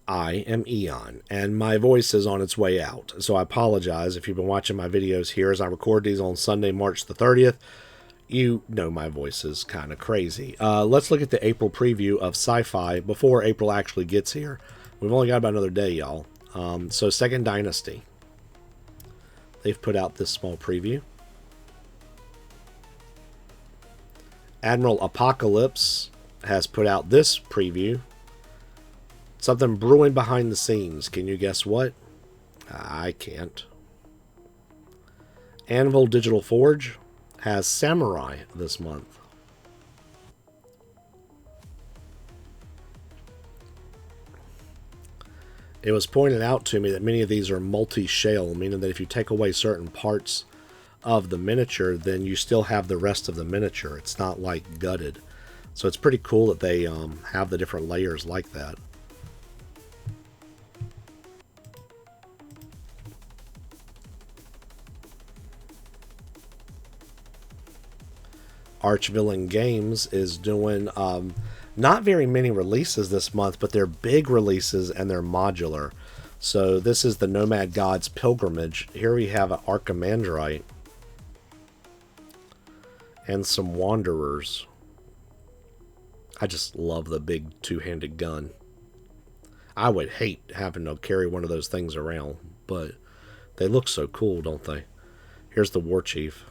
I am Eon, and my voice is on its way out, so I apologize if you've been watching my videos here as I record these on Sunday, March the 30th. You know my voice is kind of crazy. Let's look at the April preview of Sci-Fi before April actually gets here. We've only got about another day, y'all. So Second Dynasty. They've put out this small preview. Admiral Apocalypse has put out this preview. Something brewing behind the scenes. Can you guess what? I can't. Anvil Digital Forge has Samurai this month. It was pointed out to me that many of these are multi-shell, meaning that if you take away certain parts of the miniature, then you still have the rest of the miniature. It's not like gutted. So it's pretty cool that they have the different layers like that. Archvillain Games is doing not very many releases this month, but they're big releases and they're modular. So this is the Nomad God's Pilgrimage. Here we have an Archimandrite and some Wanderers. I just love the big two-handed gun. I would hate having to carry one of those things around, but they look so cool, don't they? Here's the War Chief.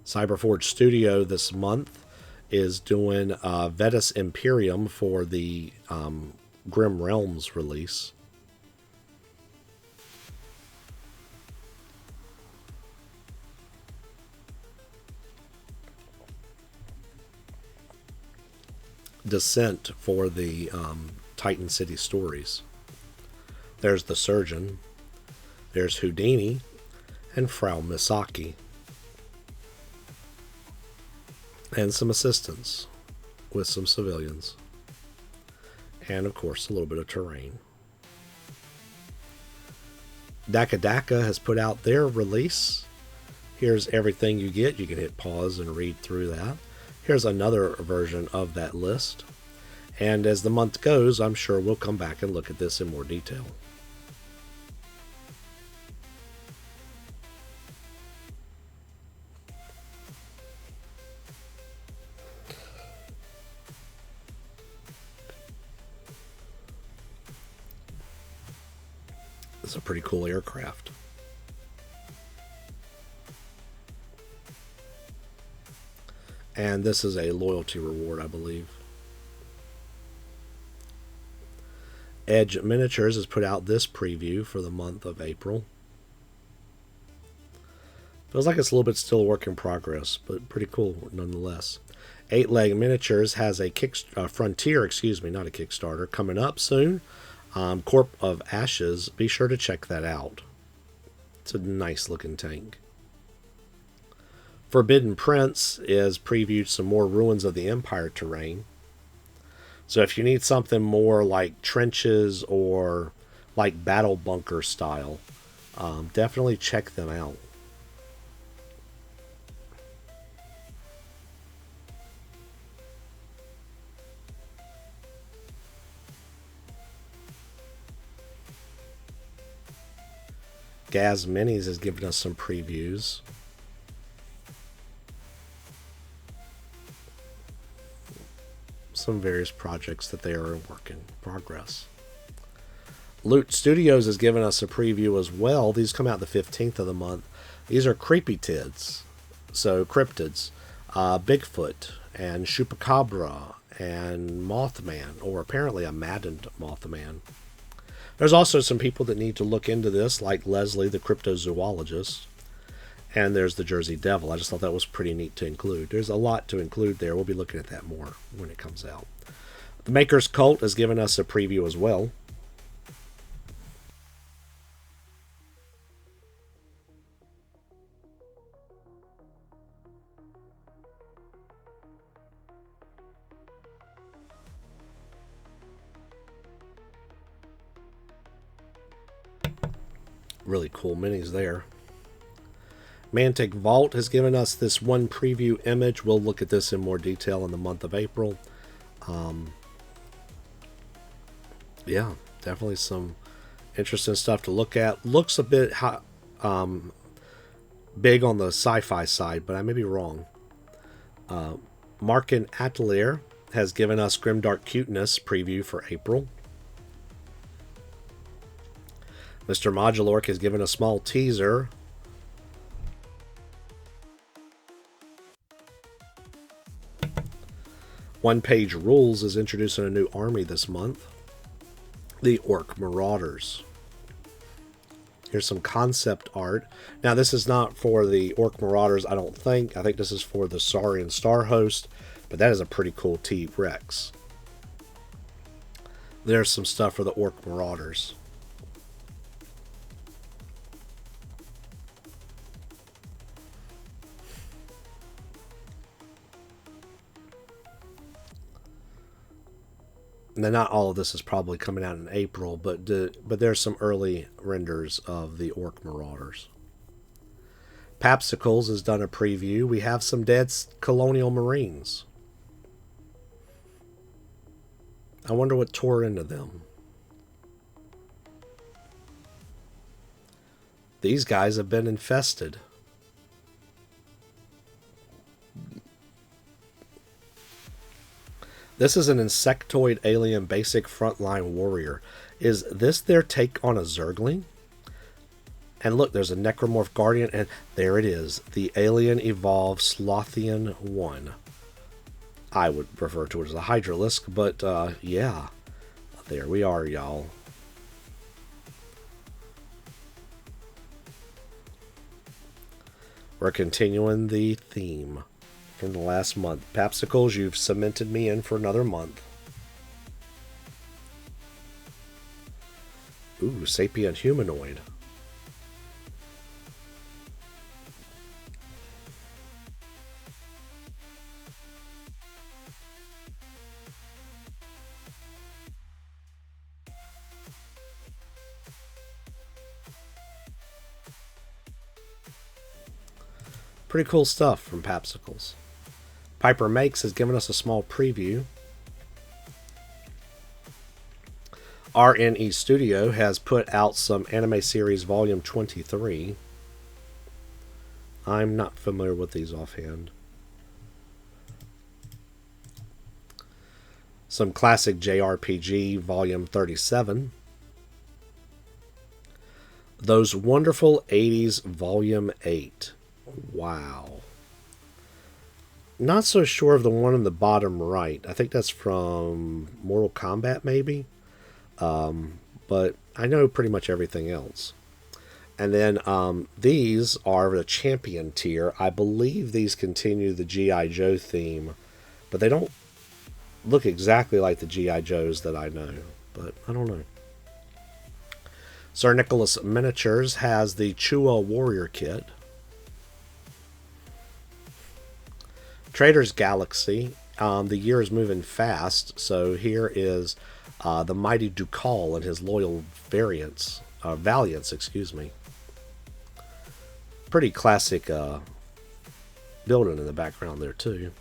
Cyberforge Studio this month is doing Vetus Imperium for the Grim Realms release. Descent for the Titan City stories. There's the Surgeon. There's Houdini and Frau Misaki. And some assistants with some civilians. And, of course, a little bit of terrain. Dakka Dakka has put out their release. Here's everything you get. You can hit pause and read through that. Here's another version of that list. And as the month goes, I'm sure we'll come back and look at this in more detail. It's a pretty cool aircraft. And this is a loyalty reward, I believe. EightLegs Miniatures has put out this preview for the month of April. Feels like it's a little bit still a work in progress, but pretty cool nonetheless. EightLegs Miniatures has a Frontier, not a Kickstarter, coming up soon. Corp of Ashes, be sure to check that out. It's a nice looking tank. Forbidden Prince is previewed some more Ruins of the Empire terrain. So if you need something more like trenches or like battle bunker style, definitely check them out. Gaz Minis has given us some previews. Some various projects that they are in work in progress. Loot Studios has given us a preview as well. These come out the 15th of the month. These are creepy tids. So cryptids. Bigfoot and Chupacabra and Mothman, or apparently a maddened Mothman. There's also some people that need to look into this, like Leslie, the cryptozoologist. And there's the Jersey Devil. I just thought that was pretty neat to include. There's a lot to include there. We'll be looking at that more when it comes out. The Maker's Cult has given us a preview as well. Really cool minis there. Mantic Vault has given us this one preview image. We'll look at this in more detail in the month of April. Yeah, definitely some interesting stuff to look at. Looks a bit big on the sci-fi side, but I may be wrong. Marchen Atelier has given us Grimdark Cuteness preview for April. Mr. Modulork has given a small teaser. One Page Rules is introducing a new army this month. The Orc Marauders. Here's some concept art. Now, this is not for the Orc Marauders, I don't think. I think this is for the Saurian Star Host, but that is a pretty cool T-Rex. There's some stuff for the Orc Marauders. Now, not all of this is probably coming out in April, but there's some early renders of the Orc Marauders. Papsikels has done a preview. We have some dead Colonial Marines. I wonder what tore into them. These guys have been infested. This is an insectoid alien basic frontline warrior. Is this their take on a Zergling? And look, there's a Necromorph Guardian, and there it is. The Alien Evolved Slothian 1. I would refer to it as a Hydralisk, but yeah. There we are, y'all. We're continuing the theme from the last month. Papsikels, you've cemented me in for another month. Ooh, Sapient Humanoid. Pretty cool stuff from Papsikels. Piper Makes has given us a small preview. RNE Studio has put out some anime series volume 23. I'm not familiar with these offhand. Some classic JRPG volume 37. Those Wonderful 80s volume 8. Wow. Not so sure of the one in the bottom right. I think that's from Mortal Kombat, maybe. But I know pretty much everything else. And then these are the champion tier. I believe these continue the G.I. Joe theme, but they don't look exactly like the G.I. Joes that I know. But I don't know. Sir Nicholas Miniatures has the Chua Warrior Kit. Trader's Galaxy. The year is moving fast, so here is the mighty Dukal and his loyal Valiants, excuse me. Pretty classic building in the background there too.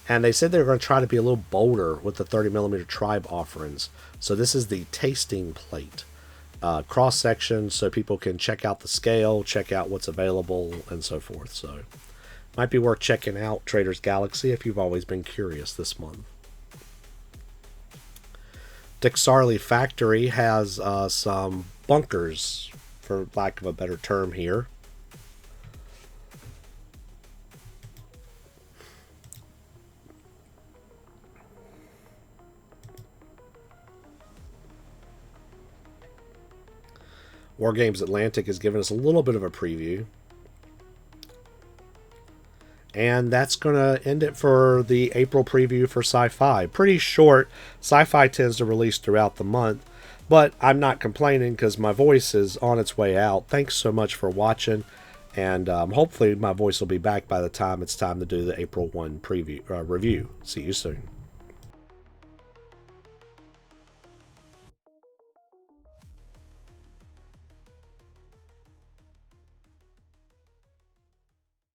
And they said they were going to try to be a little bolder with the 30mm tribe offerings. So this is the tasting plate. Cross section so people can check out the scale, check out what's available, and so forth. So might be worth checking out Trader's Galaxy if you've always been curious this month. Txarli Factory has some bunkers, for lack of a better term here. Wargames Atlantic has given us a little bit of a preview. And that's going to end it for the April preview for Sci-Fi. Pretty short. Sci-Fi tends to release throughout the month. But I'm not complaining because my voice is on its way out. Thanks so much for watching. And hopefully my voice will be back by the time it's time to do the April 1 preview review. See you soon.